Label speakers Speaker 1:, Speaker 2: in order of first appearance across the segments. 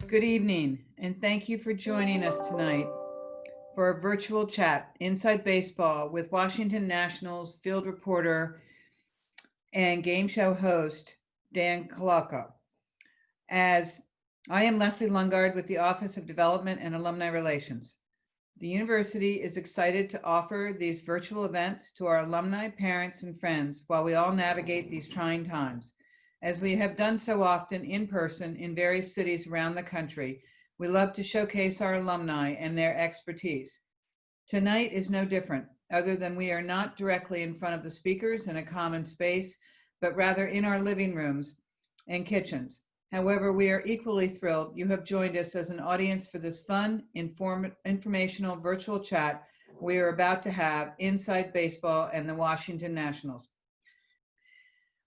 Speaker 1: Good evening, and thank you for joining us tonight for a virtual chat, Inside Baseball, with Washington Nationals field reporter and game show host, Dan Kolko. As I am Leslie Lungard with the Office of Development and Alumni Relations. The university is excited to offer these virtual events to our alumni, parents, and friends while we all navigate these trying times. As we have done so often in person in various cities around the country, we love to showcase our alumni and their expertise. Tonight is no different, other than we are not directly in front of the speakers in a common space, but rather in our living rooms and kitchens. However, we are equally thrilled you have joined us as an audience for this fun, informational virtual chat we are about to have inside baseball and the Washington Nationals.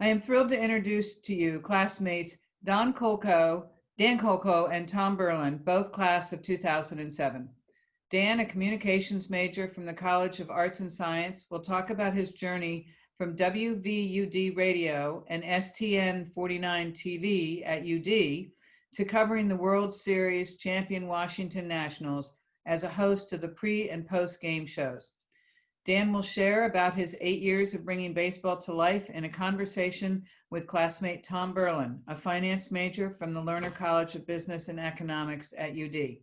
Speaker 1: I am thrilled to introduce to you classmates Dan Kolko, and Tom Burland, both class of 2007. Dan, a communications major from the College of Arts and Science, will talk about his journey from WVUD radio and STN 49 TV at UD to covering the World Series champion Washington Nationals as a host to the pre and post game shows. Dan will share about his 8 years of bringing baseball to life in a conversation with classmate Tom Burland, a finance major from the Lerner College of Business and Economics at UD.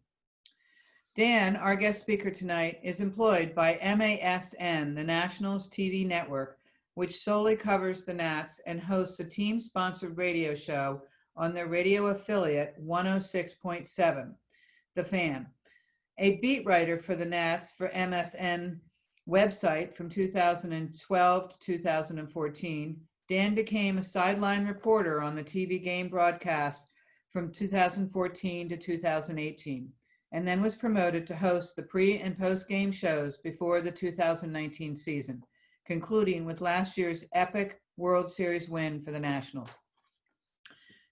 Speaker 1: Dan, our guest speaker tonight, is employed by MASN, the Nationals TV network, which solely covers the Nats and hosts a team-sponsored radio show on their radio affiliate 106.7, The Fan. A beat writer for the Nats for MSN website from 2012 to 2014, Dan became a sideline reporter on the TV game broadcast from 2014 to 2018, and then was promoted to host the pre- and post-game shows before the 2019 season, concluding with last year's epic World Series win for the Nationals.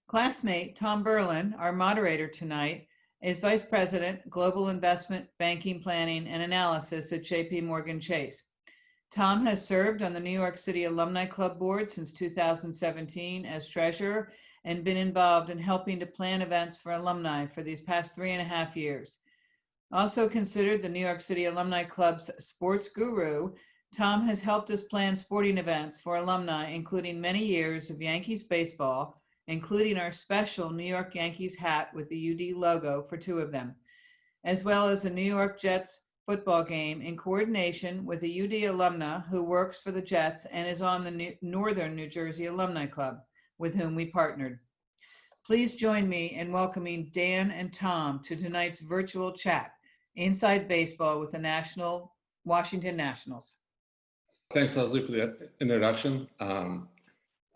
Speaker 1: Classmate Tom Burland, our moderator tonight, is Vice President, Global Investment, Banking Planning, and Analysis at JP Morgan Chase. Tom has served on the New York City Alumni Club Board since 2017 as treasurer and been involved in helping to plan events for alumni for these past 3.5 years. Also considered the New York City Alumni Club's sports guru, Tom has helped us plan sporting events for alumni, including many years of Yankees baseball, including our special New York Yankees hat with the UD logo for 2 of them, as well as a New York Jets football game in coordination with a UD alumna who works for the Jets and is on the Northern New Jersey Alumni Club, with whom we partnered. Please join me in welcoming Dan and Tom to tonight's virtual chat, Inside Baseball with the Washington Nationals.
Speaker 2: Thanks, Leslie, for the introduction.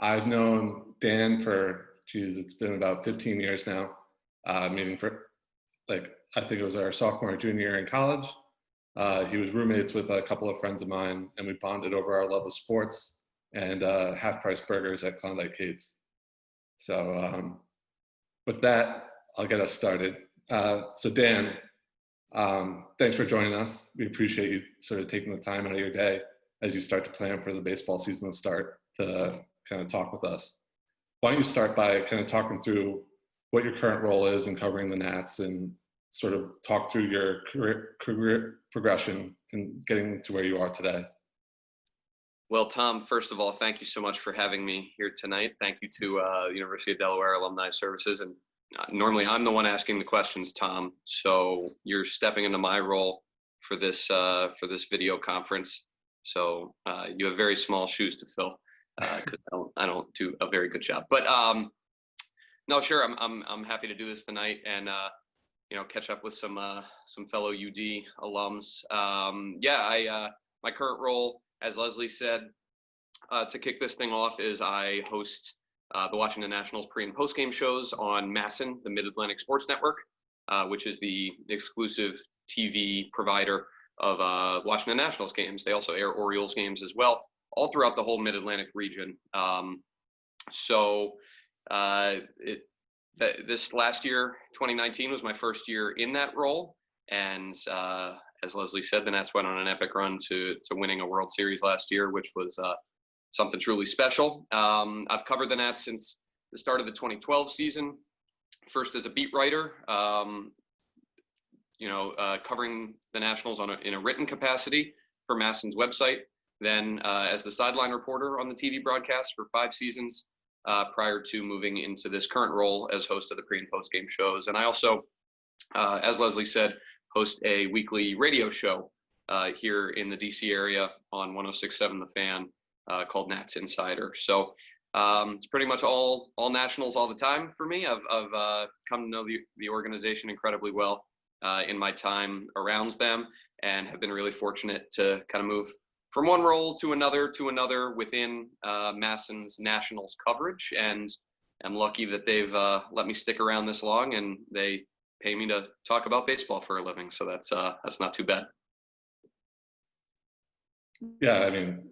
Speaker 2: I've known Dan for, it's been about 15 years now, meaning for, I think it was our sophomore, junior year in college. He was roommates with a couple of friends of mine, and we bonded over our love of sports and half-price burgers at Klondike Kate's. So with that, I'll get us started. So Dan, thanks for joining us. We appreciate you sort of taking the time out of your day as you start to plan for the baseball season to start to kind of talk with us. Why don't you start by kind of talking through what your current role is in covering the Nats and sort of talk through your career progression and getting to where you are today.
Speaker 3: Well, Tom, first of all, thank you so much for having me here tonight. Thank you to the University of Delaware Alumni Services. And normally I'm the one asking the questions, Tom. So you're stepping into my role for this video conference. So you have very small shoes to fill because I don't do a very good job. But no, sure, I'm happy to do this tonight and catch up with some fellow UD alums. My current role, as Leslie said, to kick this thing off, is I host the Washington Nationals pre and post game shows on MASN, the Mid-Atlantic Sports Network, which is the exclusive TV provider of Washington Nationals games. They also air Orioles games as well, all throughout the whole Mid-Atlantic region. This last year, 2019, was my first year in that role. And as Leslie said, the Nats went on an epic run to winning a World Series last year, which was something truly special. I've covered the Nats since the start of the 2012 season. first as a beat writer, covering the Nationals in a written capacity for MASN's website. Then as the sideline reporter on the TV broadcast for 5 seasons prior to moving into this current role as host of the pre and post game shows. And I also, as Leslie said, host a weekly radio show here in the DC area on 106.7 The Fan called Nats Insider. So it's pretty much all Nationals all the time for me. I've come to know the organization incredibly well in my time around them, and have been really fortunate to kind of move from one role to another within MASN's Nationals coverage. And I'm lucky that they've let me stick around this long, and they pay me to talk about baseball for a living. So that's not too bad.
Speaker 2: Yeah, I mean,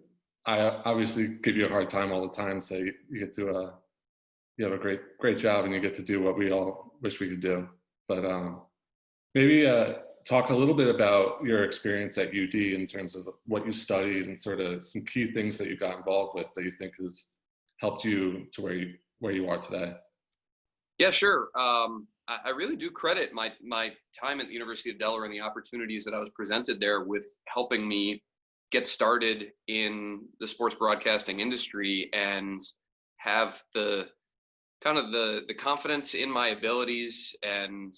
Speaker 2: I obviously give you a hard time all the time. So you get to, you have a great job, and you get to do what we all wish we could do. But maybe talk a little bit about your experience at UD in terms of what you studied and sort of some key things that you got involved with that you think has helped you to where you are today.
Speaker 3: Yeah, sure. I really do credit my time at the University of Delaware and the opportunities that I was presented there with helping me get started in the sports broadcasting industry and have the confidence in my abilities, and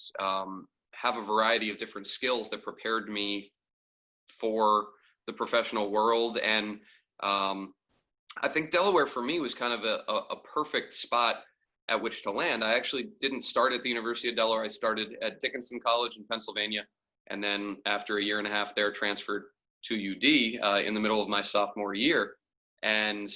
Speaker 3: have a variety of different skills that prepared me for the professional world. And I think Delaware for me was kind of a perfect spot at which to land. I actually didn't start at the University of Delaware. I started at Dickinson College in Pennsylvania, and then after a year and a half there, transferred to UD in the middle of my sophomore year, and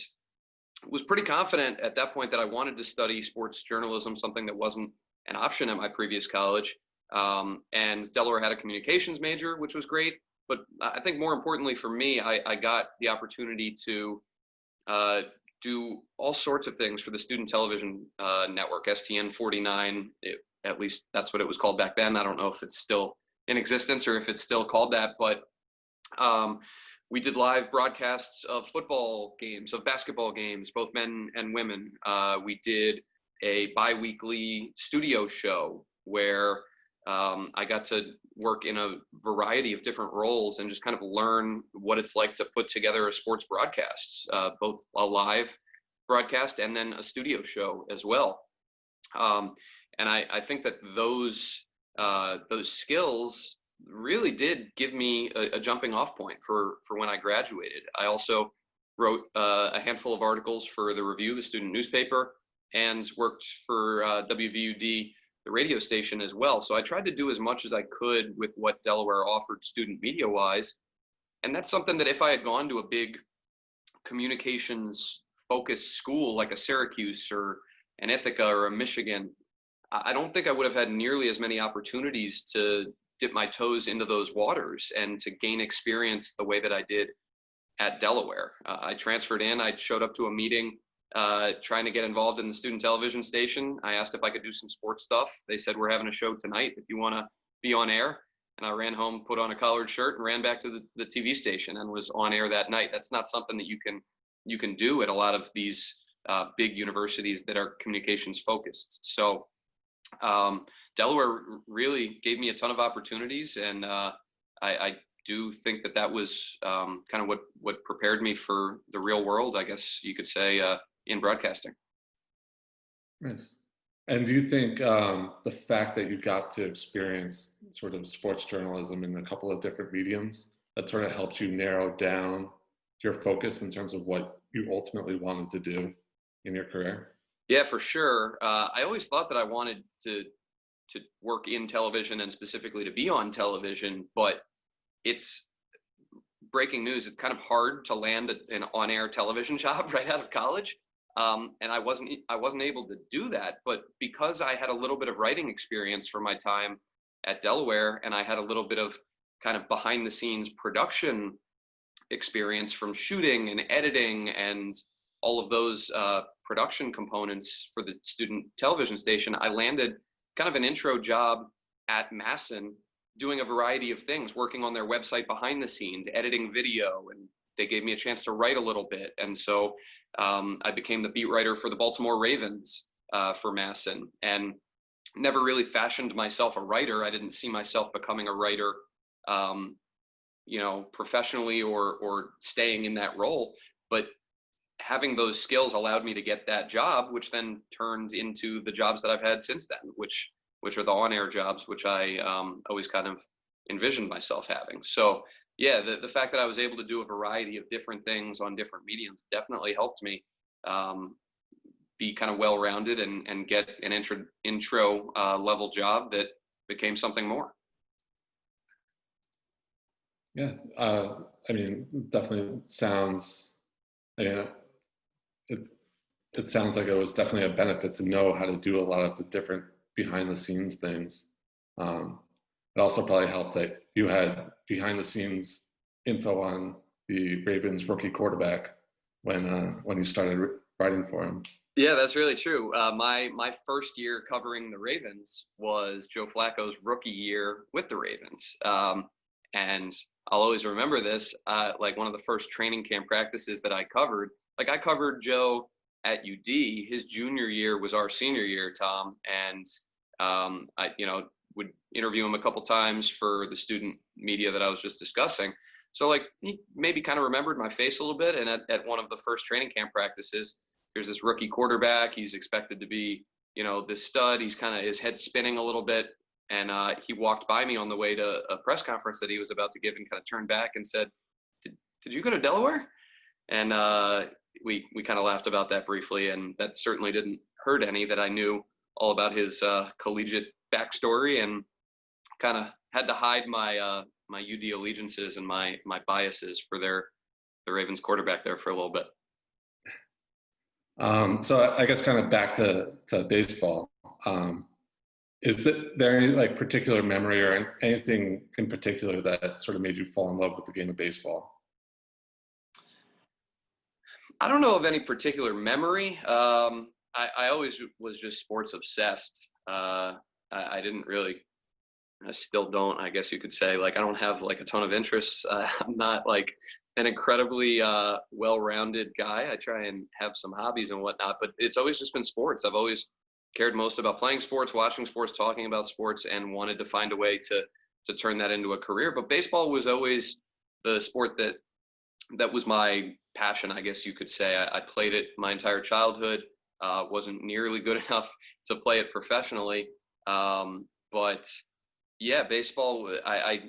Speaker 3: was pretty confident at that point that I wanted to study sports journalism, something that wasn't an option at my previous college. And Delaware had a communications major, which was great. But I think more importantly for me, I got the opportunity to do all sorts of things for the student television network, STN 49. At least that's what it was called back then. I don't know if it's still in existence or if it's still called that, but we did live broadcasts of football games, of basketball games, both men and women. We did a bi-weekly studio show where I got to work in a variety of different roles and just kind of learn what it's like to put together a sports broadcast, both a live broadcast and then a studio show as well. And I think that those skills really did give me a jumping off point for when I graduated. I also wrote a handful of articles for the Review, the student newspaper, and worked for WVUD, the radio station as well. So I tried to do as much as I could with what Delaware offered student media wise. And that's something that if I had gone to a big communications focused school like a Syracuse or an Ithaca or a Michigan, I don't think I would have had nearly as many opportunities to dip my toes into those waters and to gain experience the way that I did at Delaware. I transferred in, I showed up to a meeting trying to get involved in the student television station. I asked if I could do some sports stuff. They said, we're having a show tonight if you want to be on air. And I ran home, put on a collared shirt, and ran back to the TV station and was on air that night. That's not something that you can do at a lot of these big universities that are communications focused. So Delaware really gave me a ton of opportunities, and I do think that was kind of what prepared me for the real world, I guess you could say, in broadcasting.
Speaker 2: Nice. And do you think the fact that you got to experience sort of sports journalism in a couple of different mediums, that sort of helped you narrow down your focus in terms of what you ultimately wanted to do in your career?
Speaker 3: Yeah, for sure. I always thought that I wanted to work in television and specifically to be on television, but it's breaking news. It's kind of hard to land an on-air television job right out of college. And I wasn't able to do that, but because I had a little bit of writing experience from my time at Delaware, and I had a little bit of kind of behind the scenes production experience from shooting and editing and all of those production components for the student television station, I landed kind of an intro job at MASN doing a variety of things, working on their website behind the scenes, editing video, and they gave me a chance to write a little bit. And so I became the beat writer for the Baltimore Ravens for MASN. And never really fashioned myself a writer. I didn't see myself becoming a writer, professionally or staying in that role. But having those skills allowed me to get that job, which then turned into the jobs that I've had since then, which are the on-air jobs, which I always kind of envisioned myself having. So yeah, the fact that I was able to do a variety of different things on different mediums definitely helped me be kind of well-rounded and get an intro level job that became something more.
Speaker 2: Yeah, I mean, definitely sounds, it sounds like it was definitely a benefit to know how to do a lot of the different behind the scenes things. It also probably helped that you had behind the scenes info on the Ravens rookie quarterback when you started writing for him.
Speaker 3: Yeah, that's really true. My first year covering the Ravens was Joe Flacco's rookie year with the Ravens. And I'll always remember this, like one of the first training camp practices that I covered. Like I covered Joe at UD. His junior year was our senior year, Tom. And I would interview him a couple times for the student media that I was just discussing. So like he maybe kind of remembered my face a little bit. And at one of the first training camp practices, there's this rookie quarterback. He's expected to be, this stud. He's kind of his head spinning a little bit. And he walked by me on the way to a press conference that he was about to give and kind of turned back and said, did you go to Delaware? And we kind of laughed about that briefly. And that certainly didn't hurt any that I knew all about his collegiate backstory and kind of had to hide my my UD allegiances and my biases for the Ravens quarterback there for a little bit.
Speaker 2: So I guess kind of back to baseball. Is there any like particular memory or anything in particular that sort of made you fall in love with the game of baseball?
Speaker 3: I don't know of any particular memory. I always was just sports obsessed. I didn't really, I still don't, I guess you could say, like, I don't have like a ton of interests. I'm not like an incredibly well-rounded guy. I try and have some hobbies and whatnot, but it's always just been sports. I've always cared most about playing sports, watching sports, talking about sports, and wanted to find a way to turn that into a career. But baseball was always the sport that was my passion, I guess you could say. I played it my entire childhood. Wasn't nearly good enough to play it professionally. But yeah, baseball, I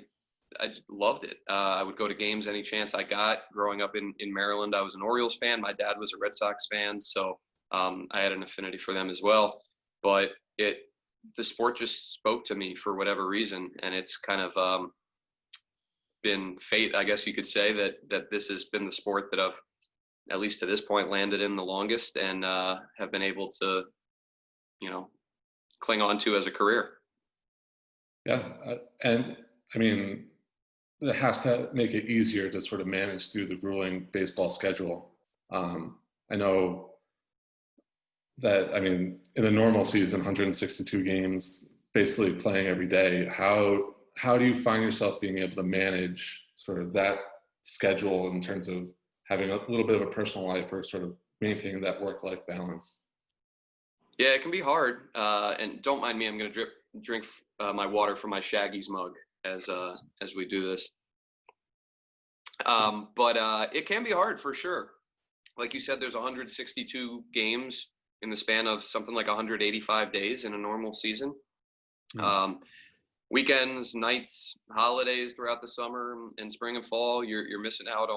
Speaker 3: loved it. I would go to games any chance I got. Growing up in Maryland, I was an Orioles fan. My dad was a Red Sox fan, so I had an affinity for them as well. But the sport just spoke to me for whatever reason, and it's kind of been fate, I guess you could say, that this has been the sport that I've, at least to this point, landed in the longest and have been able to, cling on to as a career.
Speaker 2: Yeah, and I mean, it has to make it easier to sort of manage through the grueling baseball schedule. I know that, I mean, in a normal season, 162 games, basically playing every day, how do you find yourself being able to manage sort of that schedule in terms of having a little bit of a personal life or sort of maintaining that work-life balance? Yeah,
Speaker 3: it can be hard. And don't mind me, I'm going to drink my water from my Shaggy's mug as we do this. But it can be hard for sure. Like you said, there's 162 games in the span of something like 185 days in a normal season. Weekends, nights, holidays throughout the summer and spring and fall, you're missing out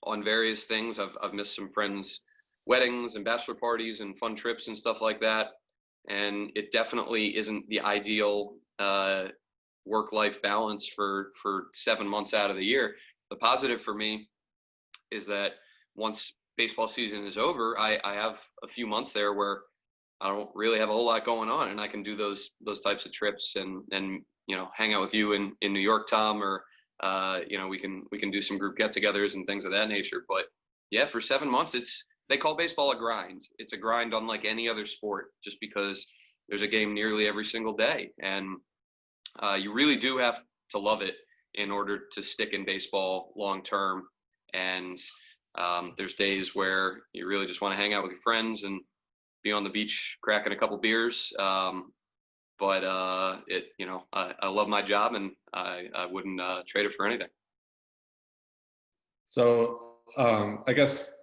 Speaker 3: on various things. I've missed some friends' weddings and bachelor parties and fun trips and stuff like that. And it definitely isn't the ideal work-life balance for 7 months out of the year. The positive for me is that once baseball season is over, I have a few months there where I don't really have a whole lot going on, and I can do those types of trips and hang out with you in New York, Tom, or we can do some group get-togethers and things of that nature. But yeah, for 7 months, they call baseball a grind. It's a grind unlike any other sport, just because there's a game nearly every single day, and you really do have to love it in order to stick in baseball long term. And there's days where you really just want to hang out with your friends and be on the beach cracking a couple beers. But I love my job, and I wouldn't trade it for anything.
Speaker 2: So I guess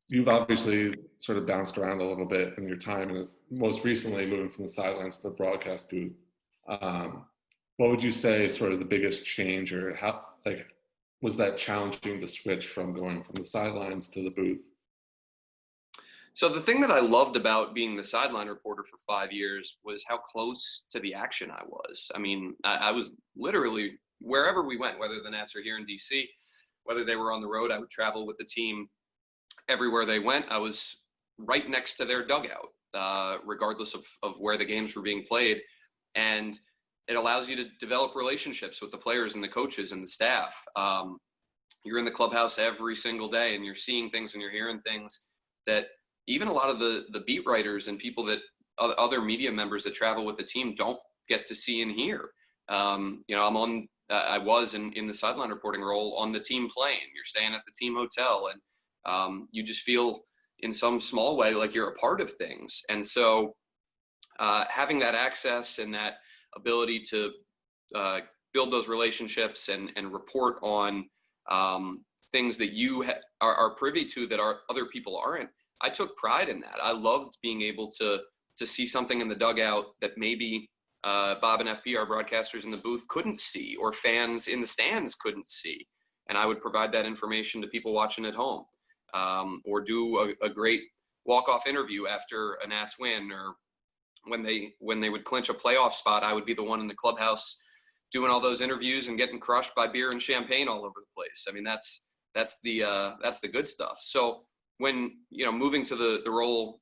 Speaker 2: you've obviously sort of bounced around a little bit in your time, and most recently moving from the sidelines to the broadcast booth. What would you say sort of the biggest change, or how, like, was that challenging to switch from going from the sidelines to the booth?
Speaker 3: So the thing that I loved about being the sideline reporter for 5 years was how close to the action I was. I mean, I was literally wherever we went, whether the Nats are here in DC, whether they were on the road, I would travel with the team everywhere they went. I was right next to their dugout, regardless of where the games were being played. And it allows you to develop relationships with the players and the coaches and the staff. You're in the clubhouse every single day, and you're seeing things and you're hearing things that even a lot of the beat writers and people that other media members that travel with the team don't get to see and hear. I was in the sideline reporting role on the team plane. You're staying at the team hotel, and you just feel in some small way like you're a part of things. And so having that access and that ability to build those relationships and report on things that you are privy to that other people aren't, I took pride in that. I loved being able to see something in the dugout that maybe Bob and FP, our broadcasters in the booth, couldn't see, or fans in the stands couldn't see. And I would provide that information to people watching at home, or do a great walk-off interview after a Nats win, or when they would clinch a playoff spot, I would be the one in the clubhouse doing all those interviews and getting crushed by beer and champagne all over the place. I mean, that's the good stuff. So when, moving to the role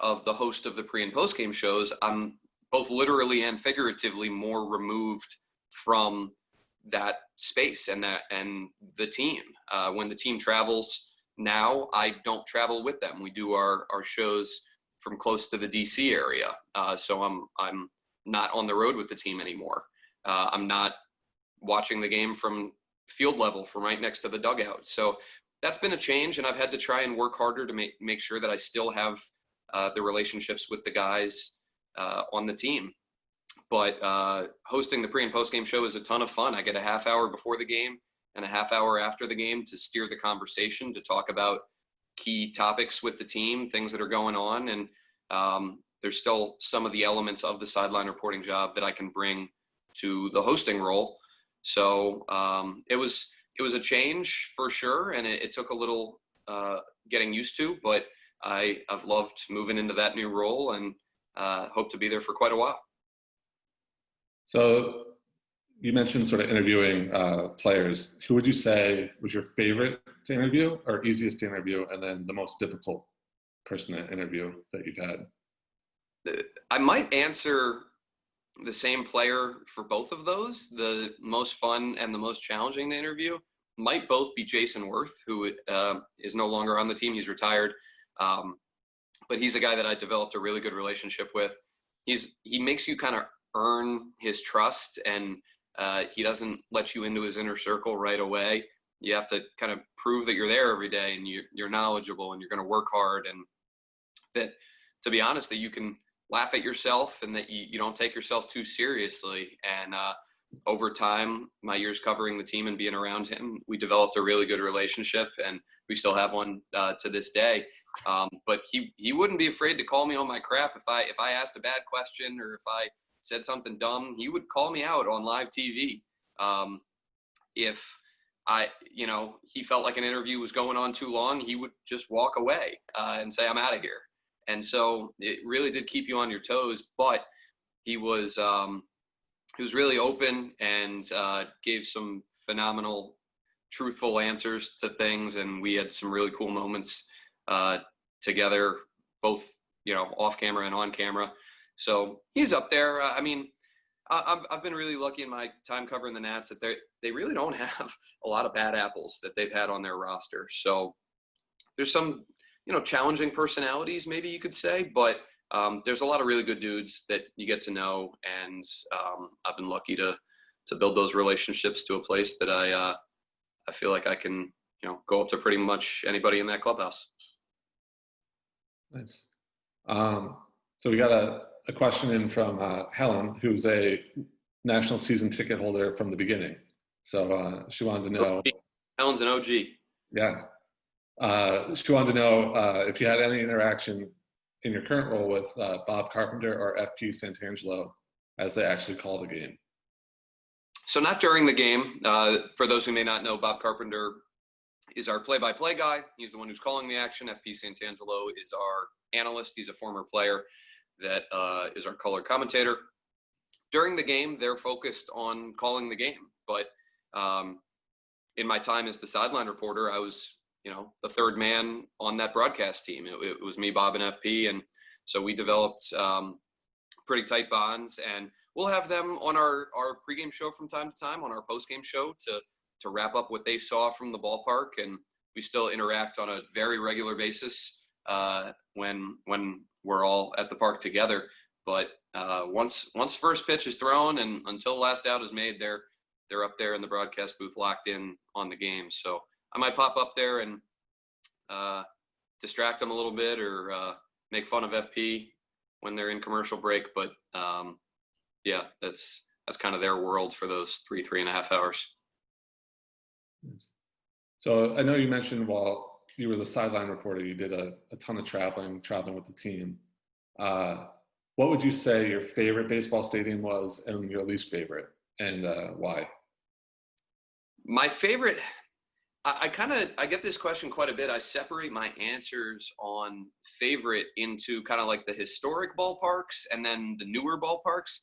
Speaker 3: of the host of the pre and post game shows, I'm both literally and figuratively more removed from that space and the team. When the team travels now, I don't travel with them. We do our shows from close to the DC area. So I'm not on the road with the team anymore. I'm not watching the game from field level, from right next to the dugout. So that's been a change, and I've had to try and work harder to make sure that I still have the relationships with the guys on the team. But hosting the pre and post game show is a ton of fun. I get a half hour before the game and a half hour after the game to steer the conversation, to talk about key topics with the team, things that are going on. And there's still some of the elements of the sideline reporting job that I can bring to the hosting role. So it was a change for sure, and it took a little getting used to, but I've loved moving into that new role, and hope to be there for quite a while.
Speaker 2: So you mentioned sort of interviewing players. Who would you say was your favorite to interview, or easiest to interview, and then the most difficult person to interview that you've had?
Speaker 3: I might answer the same player for both of those. The most fun and the most challenging to interview might both be Jason Worth, who is no longer on the team. He's retired. But he's a guy that I developed a really good relationship with. He makes you kind of earn his trust, and he doesn't let you into his inner circle right away. You have to kind of prove that you're there every day, and you're knowledgeable, and you're going to work hard, and that, to be honest, that you can laugh at yourself, and that you don't take yourself too seriously. And over time, my years covering the team and being around him, we developed a really good relationship, and we still have one to this day. But he wouldn't be afraid to call me on my crap if I asked a bad question, or if I said something dumb. He would call me out on live TV. If he felt like an interview was going on too long, he would just walk away and say, "I'm out of here." And so it really did keep you on your toes. But he was really open, and gave some phenomenal, truthful answers to things, and we had some really cool moments together, both off camera and on camera. So he's up there. I mean, I've been really lucky in my time covering the Nats that they really don't have a lot of bad apples that they've had on their roster. So there's some challenging personalities, maybe you could say, but there's a lot of really good dudes that you get to know, and I've been lucky to build those relationships to a place that I feel like I can go up to pretty much anybody in that clubhouse.
Speaker 2: Nice. So we got a question in from Helen, who's a national season ticket holder from the beginning. So she wanted to know.
Speaker 3: Helen's an OG.
Speaker 2: Yeah. She wanted to know if you had any interaction in your current role with Bob Carpenter or FP Santangelo as they actually call the game.
Speaker 3: So not during the game. For those who may not know, Bob Carpenter is our play-by-play guy. He's the one who's calling the action. FP Santangelo is our analyst. He's a former player that is our color commentator. During the game, they're focused on calling the game. But in my time as the sideline reporter, I was, the third man on that broadcast team. It was me, Bob, and FP. And so we developed pretty tight bonds. And we'll have them on our pregame show from time to time, on our postgame show to wrap up what they saw from the ballpark. And we still interact on a very regular basis when we're all at the park together. But once first pitch is thrown and until last out is made, they're up there in the broadcast booth locked in on the game. So I might pop up there and distract them a little bit or make fun of FP when they're in commercial break. But yeah, that's kind of their world for those 3.5 hours.
Speaker 2: So I know you mentioned while you were the sideline reporter, you did a ton of traveling with the team. What would you say your favorite baseball stadium was and your least favorite, and why?
Speaker 3: My favorite, I get this question quite a bit. I separate my answers on favorite into kind of like the historic ballparks and then the newer ballparks.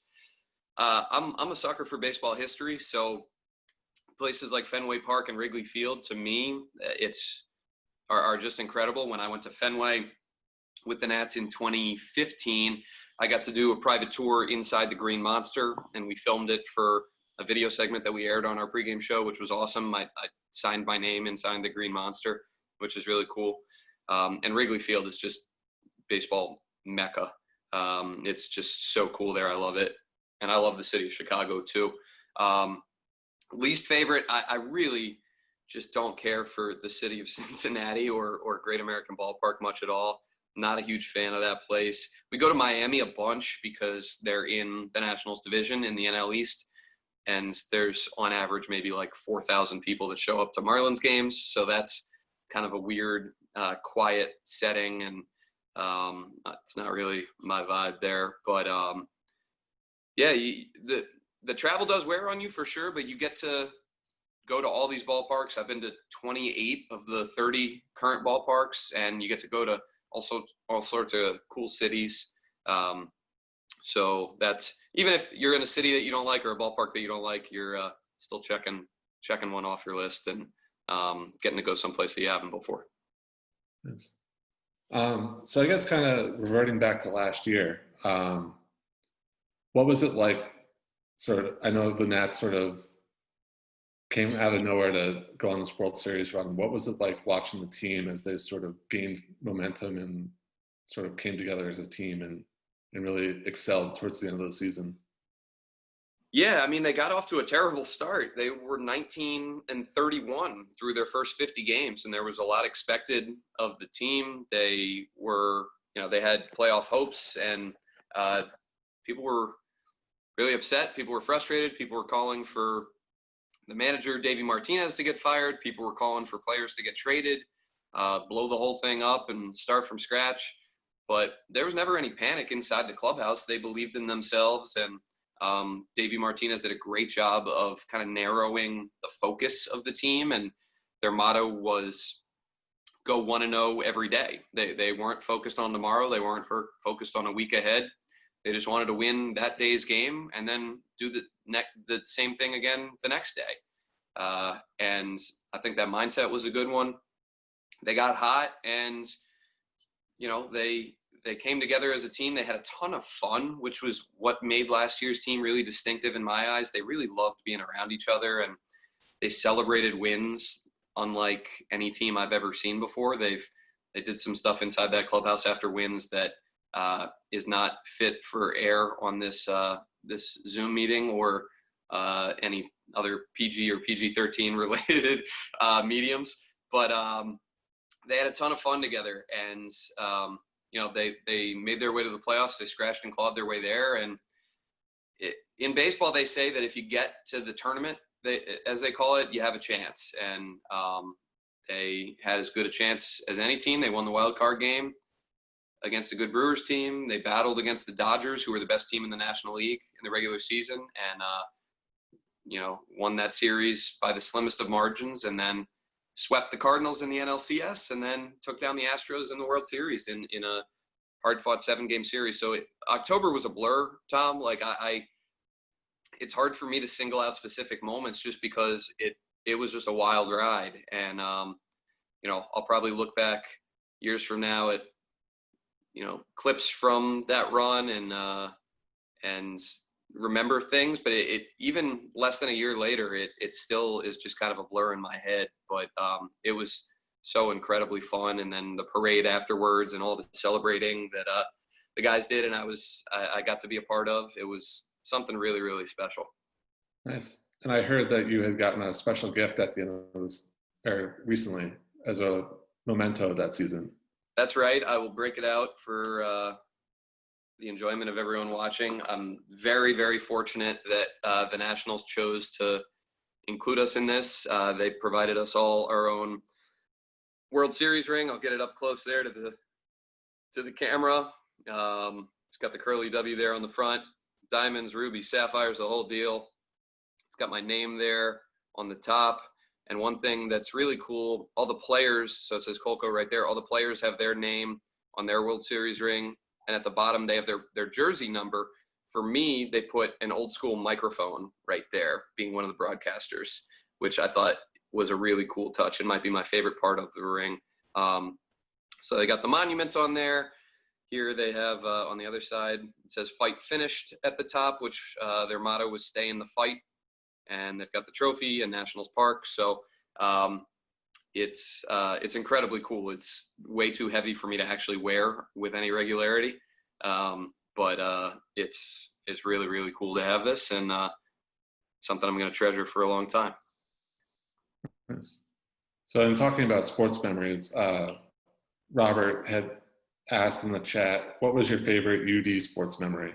Speaker 3: I'm a sucker for baseball history, so places like Fenway Park and Wrigley Field, to me, are just incredible. When I went to Fenway with the Nats in 2015, I got to do a private tour inside the Green Monster, and we filmed it for a video segment that we aired on our pregame show, which was awesome. I signed my name inside the Green Monster, which is really cool. And Wrigley Field is just baseball mecca. It's just so cool there. I love it. And I love the city of Chicago too. Least favorite, I really just don't care for the city of Cincinnati or Great American Ballpark much at all. Not a huge fan of that place. We go to Miami a bunch because they're in the Nationals division in the NL East. And there's on average maybe like 4,000 people that show up to Marlins games. So that's kind of a weird, quiet setting. And it's not really my vibe there. But yeah, the travel does wear on you for sure, but you get to go to all these ballparks. I've been to 28 of the 30 current ballparks, and you get to go to all sorts of cool cities. So that's, even if you're in a city that you don't like or a ballpark that you don't like, you're still checking one off your list and getting to go someplace that you haven't before.
Speaker 2: Yes. So I guess kind of reverting back to last year, what was it like? I know the Nats sort of came out of nowhere to go on this World Series run. What was it like watching the team as they sort of gained momentum and sort of came together as a team and really excelled towards the end of the season?
Speaker 3: Yeah, I mean, they got off to a terrible start. They were 19-31 through their first 50 games, and there was a lot expected of the team. They were, they had playoff hopes, and people were really upset. People were frustrated. People were calling for the manager, Davey Martinez, to get fired. People were calling for players to get traded, blow the whole thing up and start from scratch. But there was never any panic inside the clubhouse. They believed in themselves, and Davey Martinez did a great job of kind of narrowing the focus of the team. And their motto was go 1-0 every day. They weren't focused on tomorrow. They weren't focused on a week ahead. They just wanted to win that day's game and then do the same thing again the next day. And I think that mindset was a good one. They got hot, and they came together as a team. They had a ton of fun, which was what made last year's team really distinctive in my eyes. They really loved being around each other, and they celebrated wins unlike any team I've ever seen before. They did some stuff inside that clubhouse after wins that is not fit for air on this Zoom meeting or any other PG or PG-13 related mediums. But they had a ton of fun together, and they made their way to the playoffs. They scratched and clawed their way there. And in baseball, they say that if you get to the tournament, as they call it, you have a chance. And they had as good a chance as any team. They won the wild card game against a good Brewers team. They battled against the Dodgers, who were the best team in the National League in the regular season, and won that series by the slimmest of margins, and then swept the Cardinals in the NLCS, and then took down the Astros in the World Series in a hard-fought 7-game series. So October was a blur, Tom. Like it's hard for me to single out specific moments just because it was just a wild ride. And I'll probably look back years from now at clips from that run and remember things, but it even less than a year later, it still is just kind of a blur in my head. But it was so incredibly fun. And then the parade afterwards and all the celebrating that the guys did, and I got to be a part of. It was something really, really special.
Speaker 2: Nice. And I heard that you had gotten a special gift at the end of this, or recently, as a memento of that season.
Speaker 3: That's right. I will break it out for the enjoyment of everyone watching. I'm very, very fortunate that the Nationals chose to include us in this. They provided us all our own World Series ring. I'll get it up close there to the camera. It's got the curly W there on the front. Diamonds, rubies, sapphires, the whole deal. It's got my name there on the top. And one thing that's really cool, all the players, so it says Kolko right there, all the players have their name on their World Series ring. And at the bottom, they have their jersey number. For me, they put an old school microphone right there, being one of the broadcasters, which I thought was a really cool touch and might be my favorite part of the ring. So they got the monuments on there. Here they have on the other side, it says fight finished at the top, which their motto was stay in the fight. And they've got the trophy in Nationals Park. So it's incredibly cool. It's way too heavy for me to actually wear with any regularity. But it's really, really cool to have this, and something I'm going to treasure for a long time.
Speaker 2: Nice. So in talking about sports memories, Robert had asked in the chat, what was your favorite UD sports memory?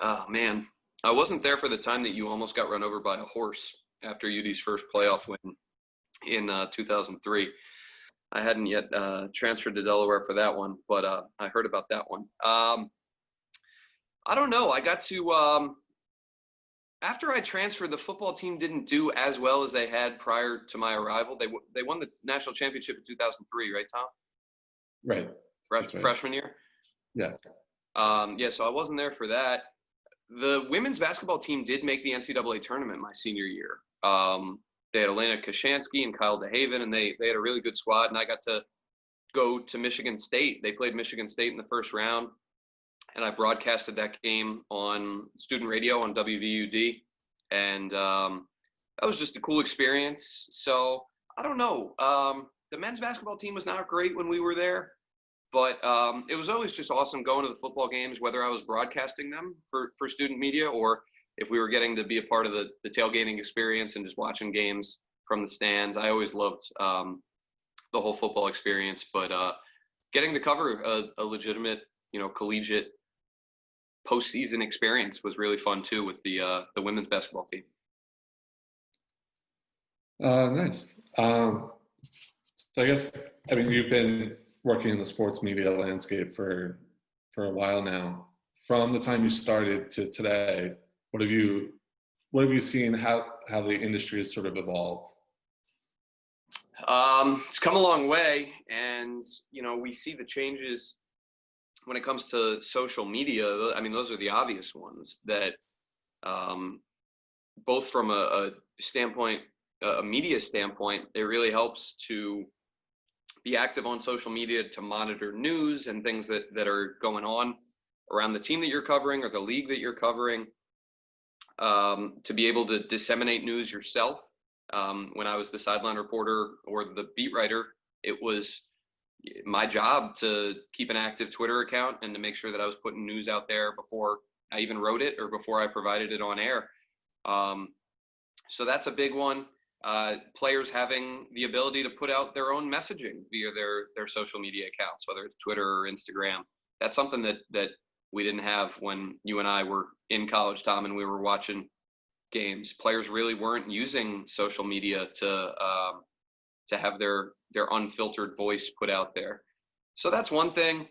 Speaker 3: Oh, man. I wasn't there for the time that you almost got run over by a horse after UD's first playoff win in 2003. I hadn't yet transferred to Delaware for that one, but I heard about that one. I don't know. I got to after I transferred, the football team didn't do as well as they had prior to my arrival. They won the national championship in 2003, right, Tom?
Speaker 2: Right.
Speaker 3: Freshman year?
Speaker 2: Yeah.
Speaker 3: So I wasn't there for that. The women's basketball team did make the NCAA tournament my senior year. They had Elena Kashansky and Kyle DeHaven, and they had a really good squad, and I got to go to Michigan State. They played Michigan State in the first round, and I broadcasted that game on student radio on WVUD, and that was just a cool experience. So I don't know. The men's basketball team was not great when we were there, but it was always just awesome going to the football games, whether I was broadcasting them for student media or if we were getting to be a part of the tailgating experience and just watching games from the stands. I always loved the whole football experience, but getting to cover a legitimate, collegiate postseason experience was really fun too with the women's basketball team.
Speaker 2: Nice. So I guess, you've been working in the sports media landscape for a while now. From the time you started to today, what have you seen how the industry has sort of evolved?
Speaker 3: It's come a long way, and we see the changes when it comes to social media. I mean, those are the obvious ones that both from a standpoint, a media standpoint, it really helps to be active on social media to monitor news and things that are going on around the team that you're covering or the league that you're covering, to be able to disseminate news yourself. When I was the sideline reporter or the beat writer, it was my job to keep an active Twitter account and to make sure that I was putting news out there before I even wrote it or before I provided it on air. So that's a big one. players having the ability to put out their own messaging via their social media accounts, whether it's Twitter or Instagram. That's something that we didn't have when you and I were in college, Tom, and we were watching games. Players really weren't using social media to have their unfiltered voice put out there. So that's one thing.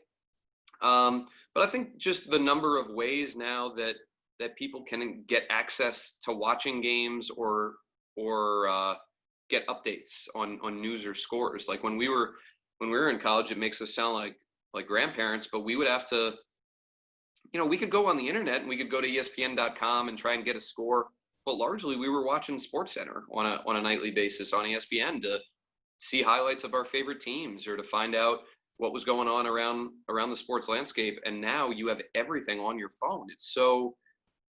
Speaker 3: But I think just the number of ways now that people can get access to watching games or get updates on news or scores. Like when we were in college, it makes us sound like grandparents, but we would have to, we could go on the internet and we could go to ESPN.com and try and get a score. But largely we were watching SportsCenter on a nightly basis on ESPN to see highlights of our favorite teams or to find out what was going on around the sports landscape. And now you have everything on your phone. It's so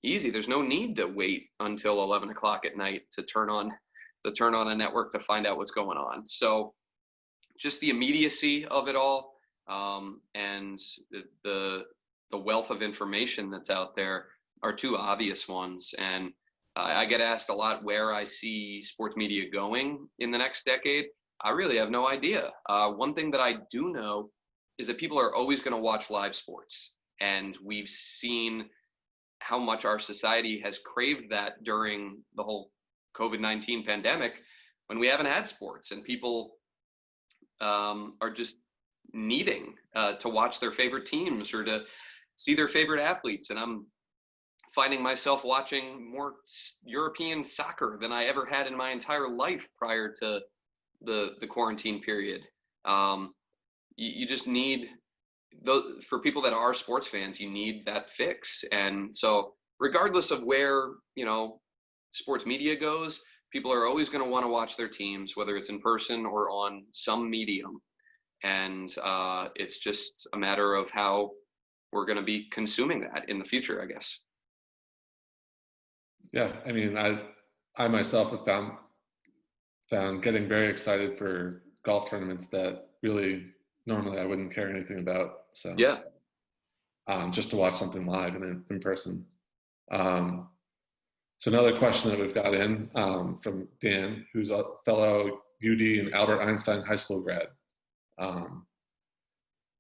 Speaker 3: easy. There's no need to wait until 11 o'clock at night to turn on a network to find out what's going on. So just the immediacy of it all, and the wealth of information that's out there are two obvious ones. And I get asked a lot where I see sports media going in the next decade. I really have no idea. One thing that I do know is that people are always going to watch live sports. And we've seen how much our society has craved that during the whole COVID-19 pandemic when we haven't had sports, and people are just needing to watch their favorite teams or to see their favorite athletes. And I'm finding myself watching more European soccer than I ever had in my entire life prior to the quarantine period. You just need for people that are sports fans, you need that fix. And so regardless of where, sports media goes, people are always going to want to watch their teams, whether it's in person or on some medium. And it's just a matter of how we're going to be consuming that in the future, I guess.
Speaker 2: Yeah, I mean, I myself have found getting very excited for golf tournaments that really normally I wouldn't care anything about. So
Speaker 3: yeah,
Speaker 2: just to watch something live and in person. So another question that we've got in from Dan, who's a fellow UD and Albert Einstein High School grad.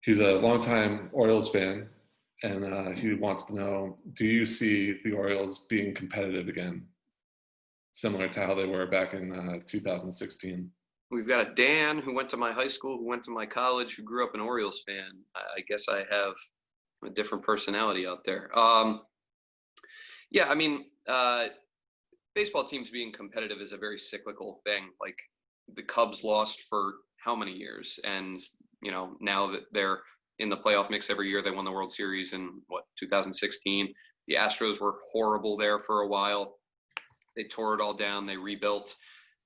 Speaker 2: He's a longtime Orioles fan, and he wants to know, do you see the Orioles being competitive again, similar to how they were back in 2016?
Speaker 3: We've got a Dan who went to my high school, who went to my college, who grew up an Orioles fan. I guess I have a different personality out there. Yeah, I mean, baseball teams being competitive is a very cyclical thing. Like the Cubs lost for how many years? And, now that they're in the playoff mix every year, they won the World Series in 2016. The Astros were horrible there for a while. They tore it all down. They rebuilt,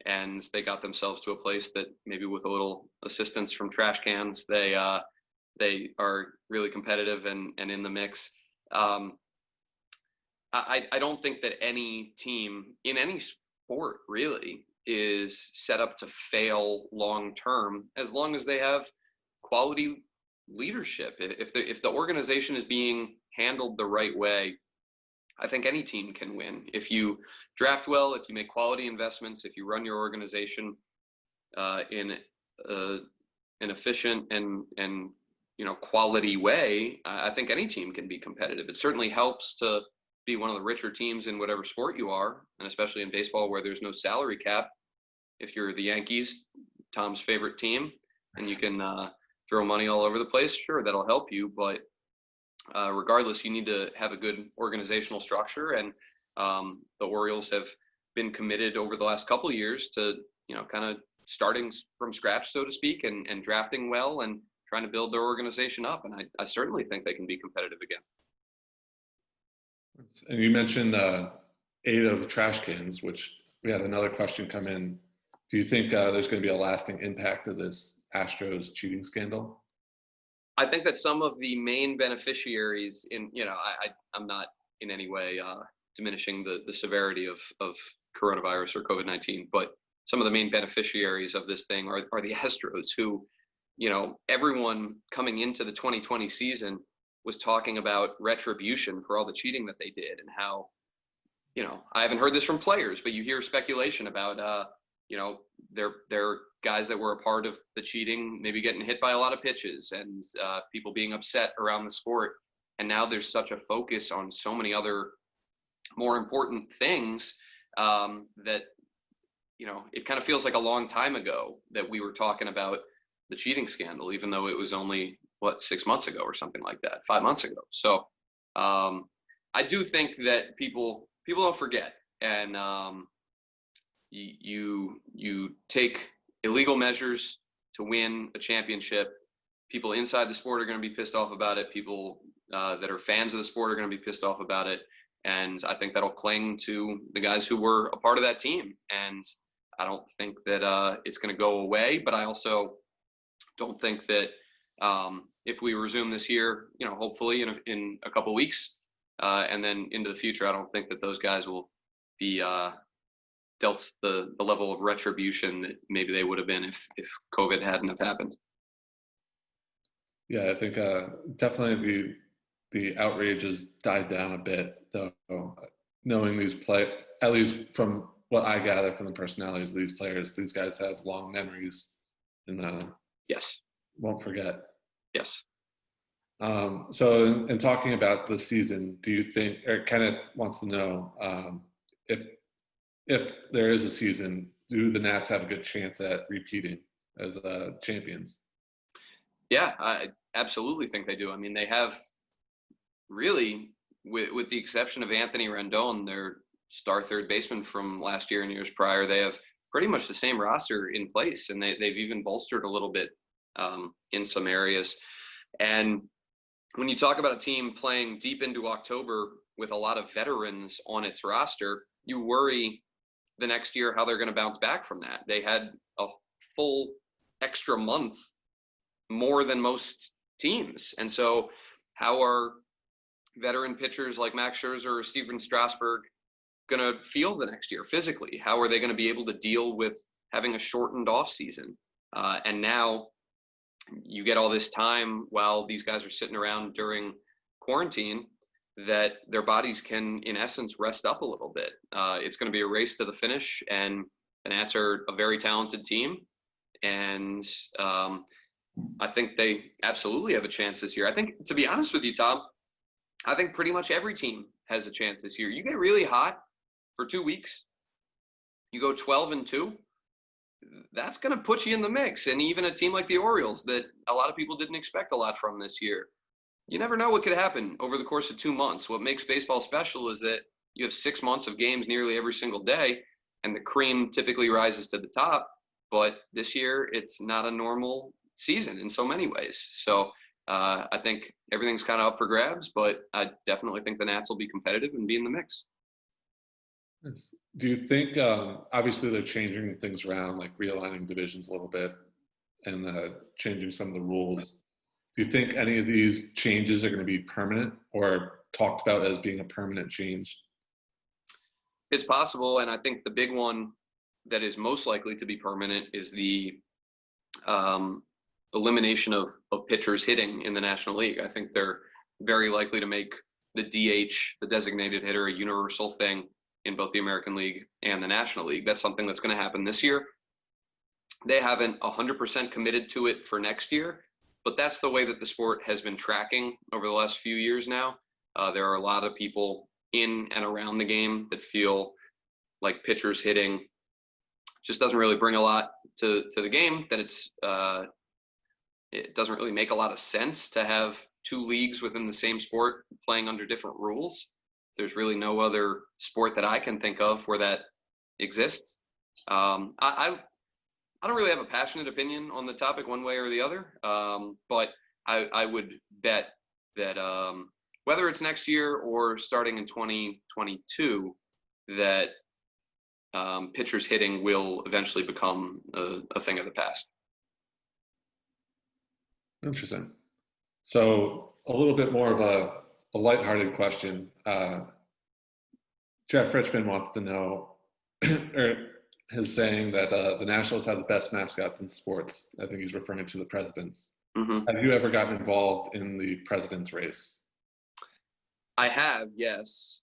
Speaker 3: and they got themselves to a place that maybe with a little assistance from trash cans, they are really competitive and in the mix. I don't think that any team in any sport really is set up to fail long term, as long as they have quality leadership. If the organization is being handled the right way, I think any team can win. If you draft well, if you make quality investments, if you run your organization in an efficient and quality way, I think any team can be competitive. It certainly helps to be one of the richer teams in whatever sport you are, and especially in baseball where there's no salary cap. If you're the Yankees, Tom's favorite team, and you can throw money all over the place, sure, that'll help you. But regardless, you need to have a good organizational structure, and the Orioles have been committed over the last couple of years to kind of starting from scratch, so to speak, and drafting well and trying to build their organization up. And I certainly think they can be competitive again.
Speaker 2: And you mentioned 8 of trash cans, which we had another question come in. Do you think there's going to be a lasting impact of this Astros cheating scandal?
Speaker 3: I think that some of the main beneficiaries I'm not in any way diminishing the severity of coronavirus or COVID-19, but some of the main beneficiaries of this thing are the Astros, who, everyone coming into the 2020 season was talking about retribution for all the cheating that they did, and how, I haven't heard this from players, but you hear speculation about they're guys that were a part of the cheating, maybe getting hit by a lot of pitches and people being upset around the sport. And now there's such a focus on so many other more important things that, it kind of feels like a long time ago that we were talking about the cheating scandal, even though it was only 6 months ago or something like that, 5 months ago. So I do think that people don't forget, and you take illegal measures to win a championship. People inside the sport are going to be pissed off about it. People that are fans of the sport are going to be pissed off about it. And I think that'll cling to the guys who were a part of that team. And I don't think that it's going to go away, but I also don't think that if we resume this year, hopefully in a couple weeks and then into the future, I don't think that those guys will be dealt the level of retribution that maybe they would have been if COVID hadn't have happened.
Speaker 2: Yeah, I think definitely the outrage has died down a bit, though. Knowing these at least from what I gather from the personalities of these players, these guys have long memories and
Speaker 3: yes,
Speaker 2: won't forget.
Speaker 3: Yes.
Speaker 2: So in talking about the season, do you think, or Kenneth wants to know if there is a season, do the Nats have a good chance at repeating as champions?
Speaker 3: Yeah, I absolutely think they do. I mean, they have really, with the exception of Anthony Rendon, their star third baseman from last year and years prior, they have pretty much the same roster in place, and they've even bolstered a little bit in some areas. And when you talk about a team playing deep into October with a lot of veterans on its roster, you worry the next year how they're going to bounce back from that. They had a full extra month more than most teams. And so how are veteran pitchers like Max Scherzer or Steven Strasburg going to feel the next year physically? How are they going to be able to deal with having a shortened off season? And now you get all this time while these guys are sitting around during quarantine that their bodies can, in essence, rest up a little bit. It's going to be a race to the finish, and the Nats are a very talented team. And I think they absolutely have a chance this year. I think, to be honest with you, Tom, I think pretty much every team has a chance this year. You get really hot for 2 weeks, you go 12-2, that's going to put you in the mix. And even a team like the Orioles that a lot of people didn't expect a lot from this year, you never know what could happen over the course of 2 months. What makes baseball special is that you have 6 months of games nearly every single day, and the cream typically rises to the top. But this year, it's not a normal season in so many ways. So I think everything's kind of up for grabs, but I definitely think the Nats will be competitive and be in the mix.
Speaker 2: Do you think, obviously they're changing things around, like realigning divisions a little bit and changing some of the rules. Do you think any of these changes are going to be permanent or talked about as being a permanent change?
Speaker 3: It's possible, and I think the big one that is most likely to be permanent is the elimination of pitchers hitting in the National League. I think they're very likely to make the DH, the designated hitter, a universal thing in both the American League and the National League. That's something that's going to happen this year. They haven't 100% committed to it for next year, but that's the way that the sport has been tracking over the last few years now. There are a lot of people in and around the game that feel like pitchers hitting just doesn't really bring a lot to the game, that it doesn't really make a lot of sense to have two leagues within the same sport playing under different rules. There's really no other sport that I can think of where that exists. I don't really have a passionate opinion on the topic one way or the other, but I would bet that whether it's next year or starting in 2022, that pitchers hitting will eventually become a thing of the past.
Speaker 2: Interesting. So a little bit more of a lighthearted question. Jeff Richmond wants to know, or is saying that the Nationals have the best mascots in sports. I think he's referring to the presidents. Mm-hmm. Have you ever gotten involved in the president's race?
Speaker 3: I have, yes.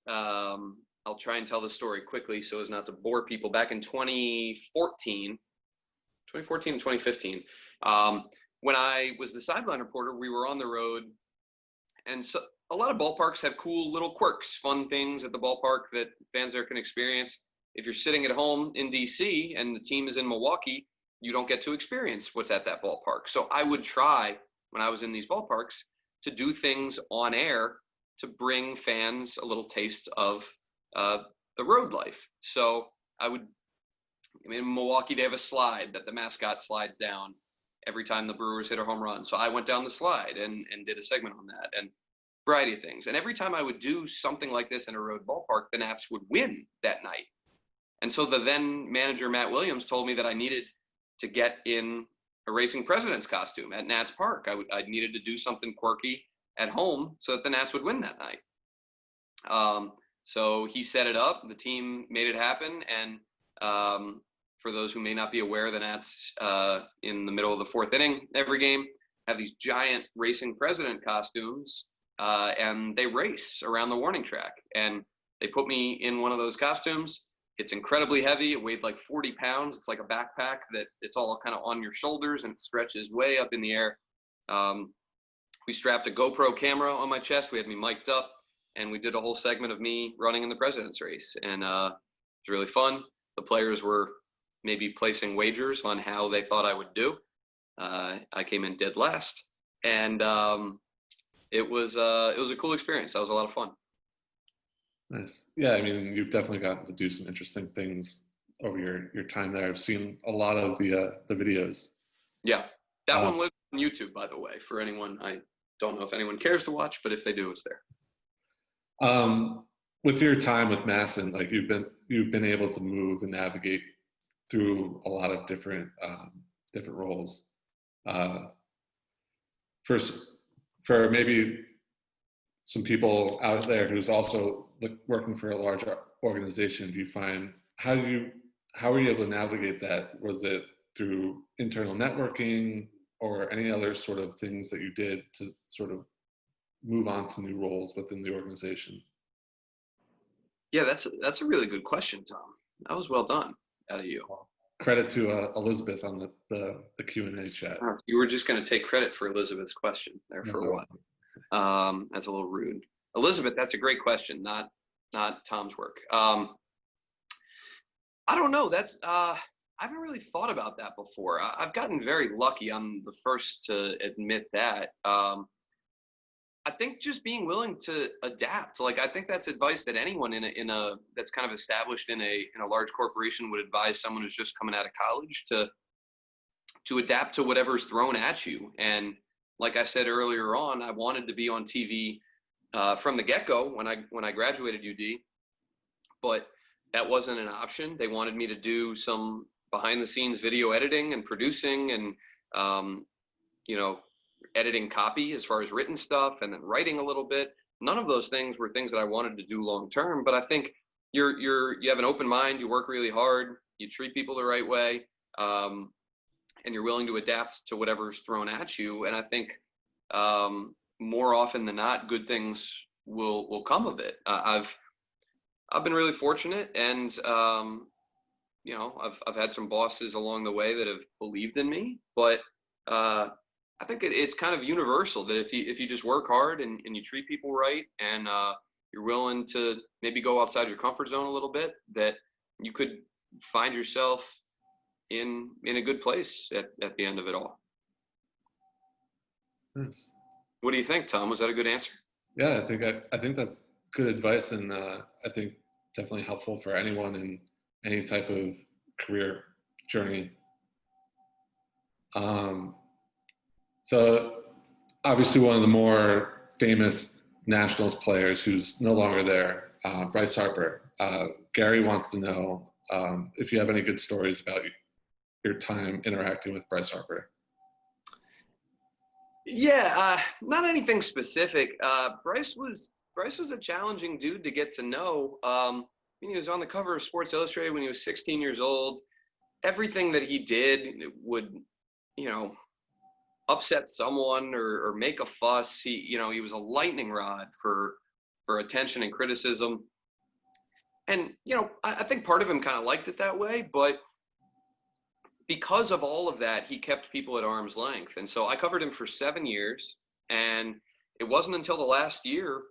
Speaker 3: I'll try and tell the story quickly so as not to bore people. Back in 2014 and 2015, when I was the sideline reporter, we were on the road, and so a lot of ballparks have cool little quirks, fun things at the ballpark that fans there can experience. If you're sitting at home in DC and the team is in Milwaukee, you don't get to experience what's at that ballpark. So I would try, when I was in these ballparks, to do things on air to bring fans a little taste of the road life. So in Milwaukee, they have a slide that the mascot slides down every time the Brewers hit a home run. So I went down the slide and did a segment on that, and variety of things. And every time I would do something like this in a road ballpark, the Nats would win that night. And so the then manager, Matt Williams, told me that I needed to get in a racing president's costume at Nats Park. I needed to do something quirky at home so that the Nats would win that night. So he set it up. The team made it happen. And for those who may not be aware, the Nats in the middle of the fourth inning every game have these giant racing president costumes, and they race around the warning track. And they put me in one of those costumes. It's incredibly heavy. It weighed like 40 pounds. It's like a backpack that it's all kind of on your shoulders and it stretches way up in the air. We strapped a GoPro camera on my chest. We had me mic'd up, and we did a whole segment of me running in the president's race. And it was really fun. The players were maybe placing wagers on how they thought I would do. I came in dead last, and it was a cool experience. That was a lot of fun.
Speaker 2: Nice. Yeah, I mean, you've definitely gotten to do some interesting things over your time there. I've seen a lot of the videos.
Speaker 3: Yeah, that one lives on YouTube, by the way, for anyone. I don't know if anyone cares to watch, but if they do, it's there.
Speaker 2: With your time with MASN, like you've been able to move and navigate through a lot of different roles. For maybe some people out there who's also working for a large organization, do you find how were you able to navigate that? Was it through internal networking or any other sort of things that you did to sort of move on to new roles within the organization?
Speaker 3: Yeah, that's a really good question, Tom. That was well done out of you.
Speaker 2: Credit to Elizabeth on the Q&A chat.
Speaker 3: You were just going to take credit for Elizabeth's question there for a while. That's a little rude. Elizabeth, that's a great question, not Tom's work. I don't know. I haven't really thought about that before. I've gotten very lucky. I'm the first to admit that. I think just being willing to adapt. Like, I think that's advice that anyone in a that's kind of established in a large corporation would advise someone who's just coming out of college to adapt to whatever's thrown at you. And like I said earlier on, I wanted to be on TV from the get-go when I graduated UD, but that wasn't an option. They wanted me to do some behind-the-scenes video editing and producing and editing copy as far as written stuff, and then writing a little bit. None of those things were things that I wanted to do long term, but I think you have an open mind, you work really hard, you treat people the right way, and you're willing to adapt to whatever's thrown at you. And I think more often than not, good things will come of it. I've been really fortunate, and I've had some bosses along the way that have believed in me, but I think it's kind of universal that if you just work hard and you treat people right, and you're willing to maybe go outside your comfort zone a little bit, that you could find yourself in a good place at the end of it all.
Speaker 2: Nice.
Speaker 3: What do you think, Tom? Was that a good answer?
Speaker 2: Yeah, I think that's good advice, and I think definitely helpful for anyone in any type of career journey. So obviously one of the more famous Nationals players who's no longer there, Bryce Harper. Gary wants to know if you have any good stories about your time interacting with Bryce Harper.
Speaker 3: Yeah, not anything specific. Bryce was a challenging dude to get to know. He was on the cover of Sports Illustrated when he was 16 years old. Everything that he did would, upset someone or make a fuss. He was a lightning rod for attention and criticism. And, I think part of him kind of liked it that way, but because of all of that, he kept people at arm's length. And so I covered him for 7 years, and it wasn't until the last year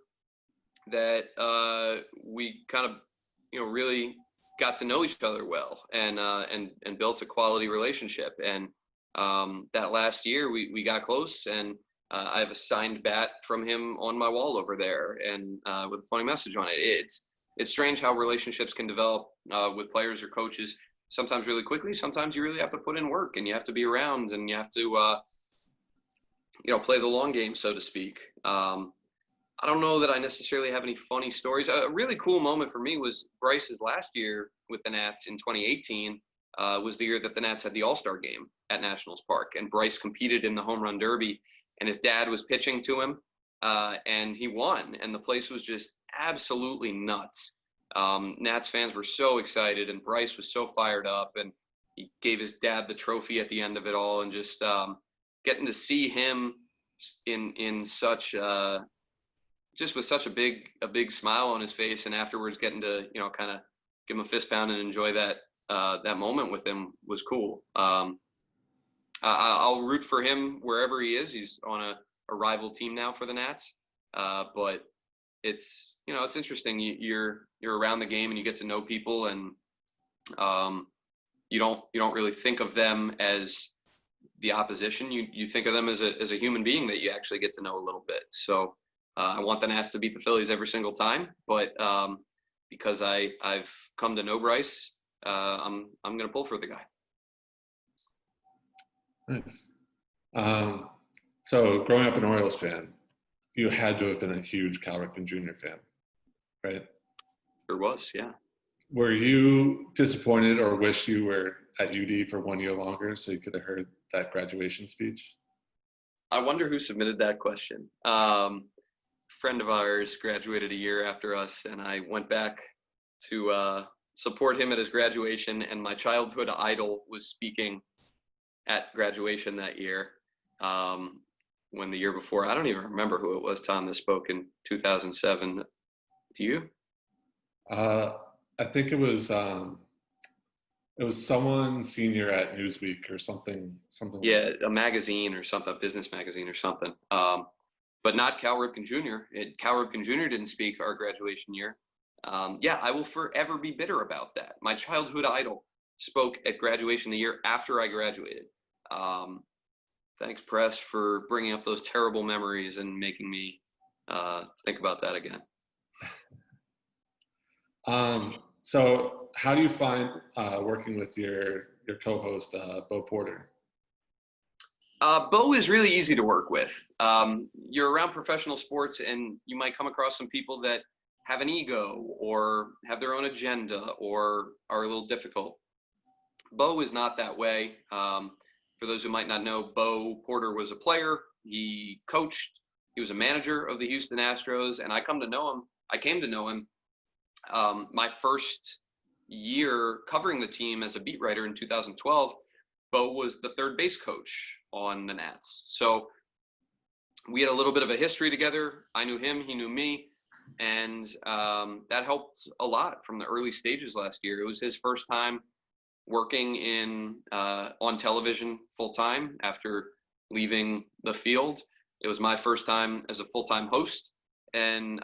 Speaker 3: that we kind of, really got to know each other well and built a quality relationship. And that last year we got close, and I have a signed bat from him on my wall over there, and with a funny message on it. It's strange how relationships can develop with players or coaches, sometimes really quickly. Sometimes you really have to put in work, and you have to be around, and you have to, play the long game, so to speak. I don't know that I necessarily have any funny stories. A really cool moment for me was Bryce's last year with the Nats in 2018 was the year that the Nats had the All-Star game at Nationals Park, and Bryce competed in the home run derby, and his dad was pitching to him, and he won, and the place was just absolutely nuts. Nats fans were so excited, and Bryce was so fired up, and he gave his dad the trophy at the end of it all, and just getting to see him in such just with such a big smile on his face, and afterwards getting to kind of give him a fist pound and enjoy that moment with him was cool. I'll root for him wherever he is. He's on a rival team now for the Nats, but it's it's interesting. You're around the game and you get to know people, and you don't really think of them as the opposition. You think of them as a human being that you actually get to know a little bit. So I want the Nats to beat the Phillies every single time, but because I've come to know Bryce, I'm going to pull for the guy.
Speaker 2: Nice. So growing up an Orioles fan, you had to have been a huge Cal Ripken Jr. fan, right?
Speaker 3: Sure was, yeah.
Speaker 2: Were you disappointed or wish you were at UD for 1 year longer so you could have heard that graduation speech?
Speaker 3: I wonder who submitted that question. Friend of ours graduated a year after us, and I went back to support him at his graduation, and my childhood idol was speaking at graduation that year. When the year before, I don't even remember who it was, Tom, that spoke in 2007. Do you?
Speaker 2: I think it was someone senior at Newsweek or something.
Speaker 3: Yeah, a magazine or something, a business magazine or something. But not Cal Ripken Jr. Cal Ripken Jr. didn't speak our graduation year. Yeah, I will forever be bitter about that. My childhood idol spoke at graduation the year after I graduated. Thanks, press, for bringing up those terrible memories and making me think about that again.
Speaker 2: So how do you find working with your co-host, Bo Porter?
Speaker 3: Bo is really easy to work with. You're around professional sports, and you might come across some people that have an ego or have their own agenda or are a little difficult. Bo is not that way. For those who might not know, Bo Porter was a player. He coached. He was a manager of the Houston Astros, and I came to know him my first year covering the team as a beat writer in 2012. Bo was the third base coach on the Nats. So we had a little bit of a history together. I knew him, he knew me, and that helped a lot from the early stages last year. It was his first time working on television full time after leaving the field. It was my first time as a full-time host, and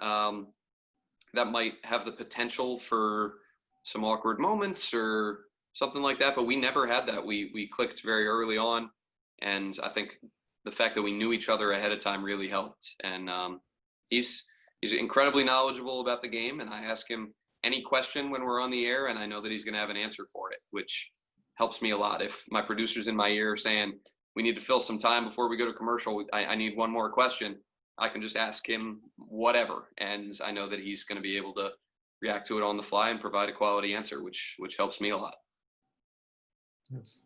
Speaker 3: that might have the potential for some awkward moments or something like that, but we never had that. We clicked very early on, and I think the fact that we knew each other ahead of time really helped. And he's incredibly knowledgeable about the game, and I ask him any question when we're on the air, and I know that he's going to have an answer for it, which helps me a lot. If my producers in my ear are saying, we need to fill some time before we go to commercial, I need one more question, I can just ask him whatever, and I know that he's going to be able to react to it on the fly and provide a quality answer, which helps me a lot.
Speaker 2: Yes.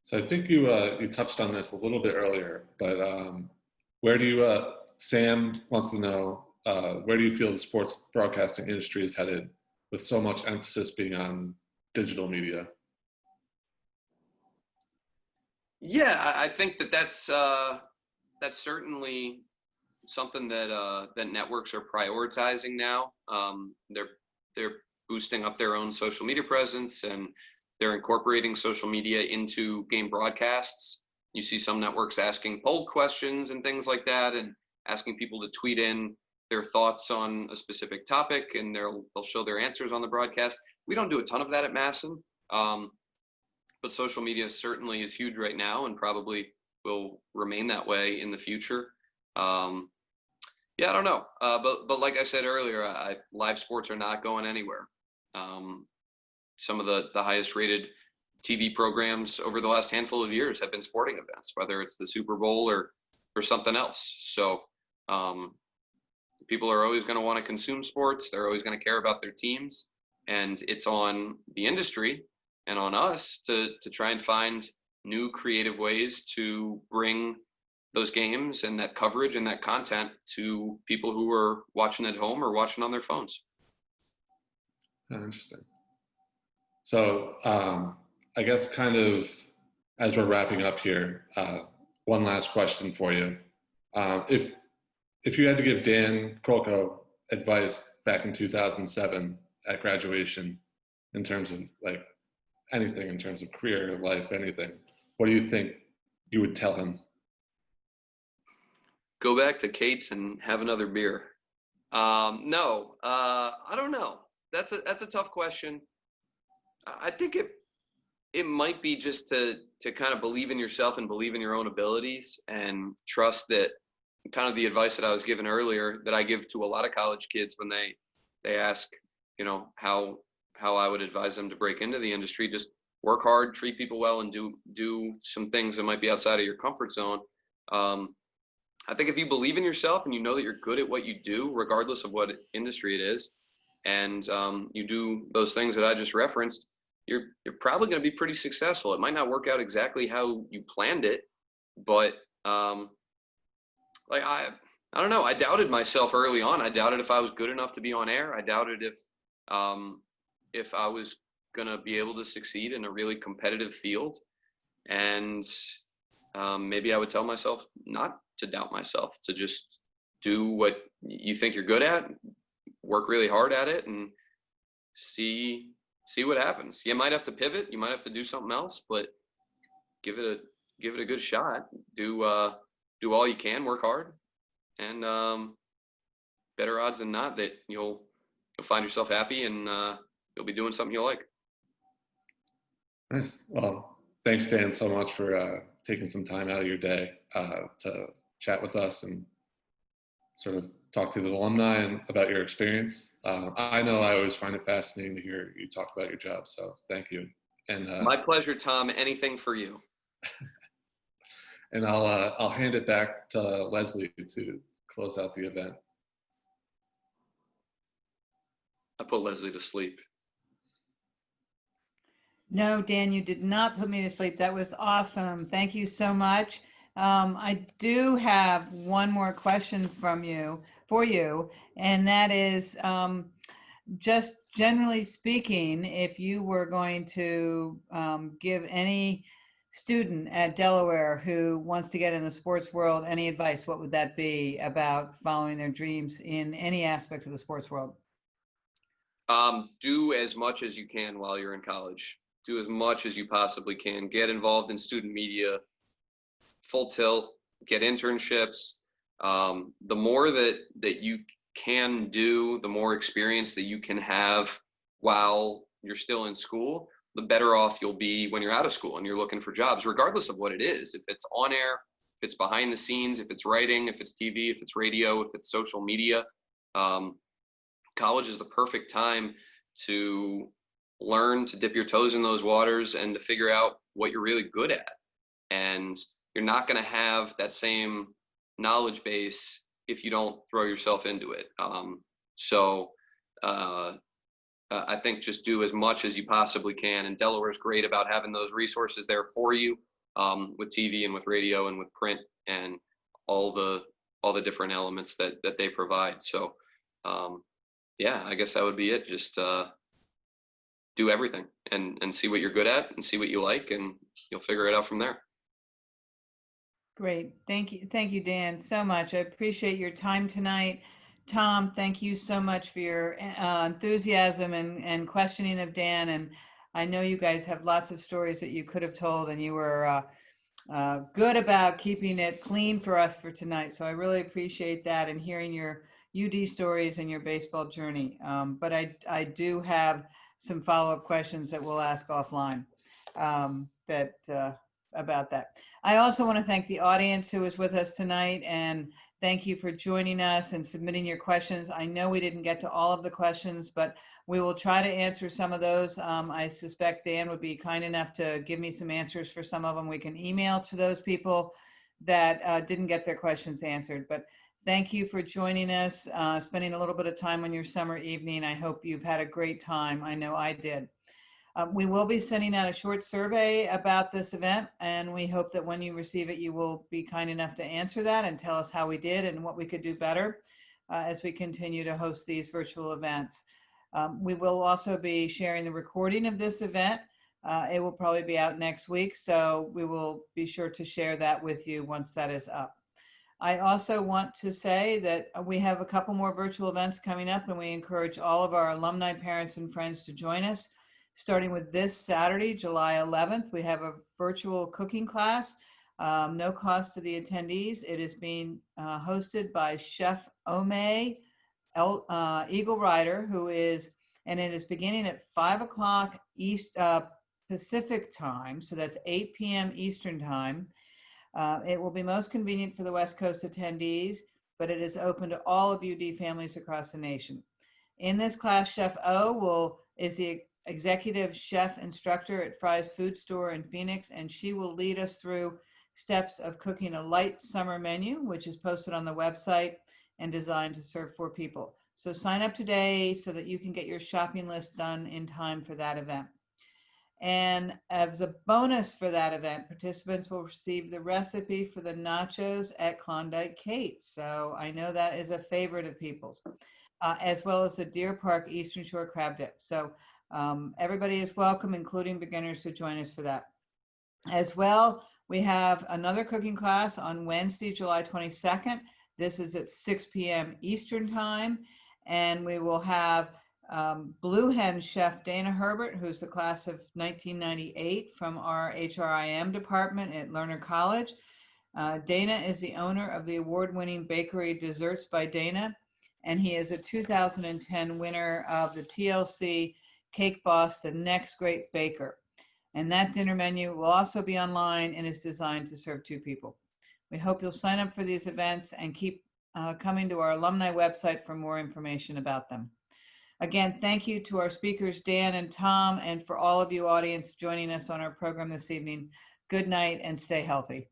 Speaker 2: So I think you touched on this a little bit earlier, but where do you, Sam wants to know, where do you feel the sports broadcasting industry is headed with so much emphasis being on digital media?
Speaker 3: Yeah, I think that's certainly something that networks are prioritizing now. They're boosting up their own social media presence, and they're incorporating social media into game broadcasts. You see some networks asking poll questions and things like that, and asking people to tweet in their thoughts on a specific topic, and they'll show their answers on the broadcast. We don't do a ton of that at MASN, but social media certainly is huge right now and probably will remain that way in the future. Yeah, I don't know. But like I said earlier, live sports are not going anywhere. Some of the highest rated TV programs over the last handful of years have been sporting events, whether it's the Super Bowl or something else. So people are always going to want to consume sports. They're always going to care about their teams. And it's on the industry and on us to try and find new creative ways to bring those games and that coverage and that content to people who are watching at home or watching on their phones.
Speaker 2: Interesting. So I guess kind of as we're wrapping up here, one last question for you. If you had to give Dan Kolko advice back in 2007 at graduation in terms of like anything, in terms of career, life, anything, what do you think you would tell him?
Speaker 3: Go back to Kate's and have another beer. No, I don't know. That's a tough question. I think it might be just to kind of believe in yourself and believe in your own abilities and trust that kind of the advice that I was given earlier that I give to a lot of college kids when they ask, you know, how I would advise them to break into the industry. Just work hard, treat people well, and do some things that might be outside of your comfort zone. I think if you believe in yourself and you know that you're good at what you do, regardless of what industry it is, and you do those things that I just referenced, you're probably going to be pretty successful. It might not work out exactly how you planned it, but like I don't know. I doubted myself early on. I doubted if I was good enough to be on air. I doubted if I was going to be able to succeed in a really competitive field. And maybe I would tell myself not to doubt myself, to just do what you think you're good at, work really hard at it, and see what happens. You might have to pivot. You might have to do something else, but give it a good shot. Do all you can, work hard, and better odds than not that you'll find yourself happy and you'll be doing something you like.
Speaker 2: Nice. Well, thanks, Dan, so much for taking some time out of your day to chat with us and sort of talk to the alumni and about your experience. I know I always find it fascinating to hear you talk about your job, so thank you. And
Speaker 3: my pleasure, Tom. Anything for you.
Speaker 2: And I'll hand it back to Leslie to close out the event.
Speaker 3: I put Leslie to sleep.
Speaker 1: No, Dan, you did not put me to sleep. That was awesome. Thank you so much. I do have one more question for you, and that is just generally speaking, if you were going to give any student at Delaware who wants to get in the sports world any advice, what would that be about following their dreams in any aspect of the sports world?
Speaker 3: Do as much as you can while you're in college. Do as much as you possibly can. Get involved in student media, full tilt, get internships. The more that you can do, the more experience that you can have while you're still in school, the better off you'll be when you're out of school and you're looking for jobs, regardless of what it is. If it's on air, if it's behind the scenes, if it's writing, if it's TV, if it's radio, if it's social media, college is the perfect time to learn, to dip your toes in those waters and to figure out what you're really good at. And you're not going to have that same knowledge base if you don't throw yourself into it. I think just do as much as you possibly can. And Delaware's great about having those resources there for you, with TV and with radio and with print and all the different elements that they provide. So yeah, I guess that would be it. Just do everything and see what you're good at and see what you like, and you'll figure it out from there.
Speaker 1: Great. Thank you, Dan, so much. I appreciate your time tonight. Tom, thank you so much for your enthusiasm and questioning of Dan. And I know you guys have lots of stories that you could have told, and you were good about keeping it clean for us for tonight. So I really appreciate that and hearing your UD stories and your baseball journey. But I do have some follow-up questions that we'll ask offline about that. I also want to thank the audience who was with us tonight, and thank you for joining us and submitting your questions. I know we didn't get to all of the questions, but we will try to answer some of those. I suspect Dan would be kind enough to give me some answers for some of them. We can email to those people that didn't get their questions answered. But thank you for joining us, spending a little bit of time on your summer evening. I hope you've had a great time. I know I did. We will be sending out a short survey about this event, and we hope that when you receive it, you will be kind enough to answer that and tell us how we did and what we could do better as we continue to host these virtual events. We will also be sharing the recording of this event. It will probably be out next week, so we will be sure to share that with you once that is up. I also want to say that we have a couple more virtual events coming up, and we encourage all of our alumni, parents, and friends to join us. Starting with this Saturday, July 11th, we have a virtual cooking class, no cost to the attendees. It is being hosted by Chef Ome Eagle Rider, and it is beginning at 5 o'clock Pacific time, so that's 8 p.m. Eastern time. It will be most convenient for the West Coast attendees, but it is open to all of UD families across the nation. In this class, Chef O is the executive chef instructor at Fry's Food Store in Phoenix, and she will lead us through steps of cooking a light summer menu, which is posted on the website and designed to serve 4 people. So sign up today so that you can get your shopping list done in time for that event. And as a bonus for that event, participants will receive the recipe for the nachos at Klondike Kate's. So I know that is a favorite of people's, as well as the Deer Park Eastern Shore Crab Dip. So everybody is welcome, including beginners, to join us for that. As well, we have another cooking class on Wednesday, July 22nd. This is at 6 p.m. Eastern time, and we will have Blue Hen chef Dana Herbert, who's the class of 1998 from our HRIM department at Lerner College. Dana is the owner of the award-winning bakery Desserts by Dana, and he is a 2010 winner of the TLC Cake Boss, the Next Great Baker. And that dinner menu will also be online and is designed to serve 2 people. We hope you'll sign up for these events and keep coming to our alumni website for more information about them. Again, thank you to our speakers, Dan and Tom, and for all of you audience joining us on our program this evening. Good night and stay healthy.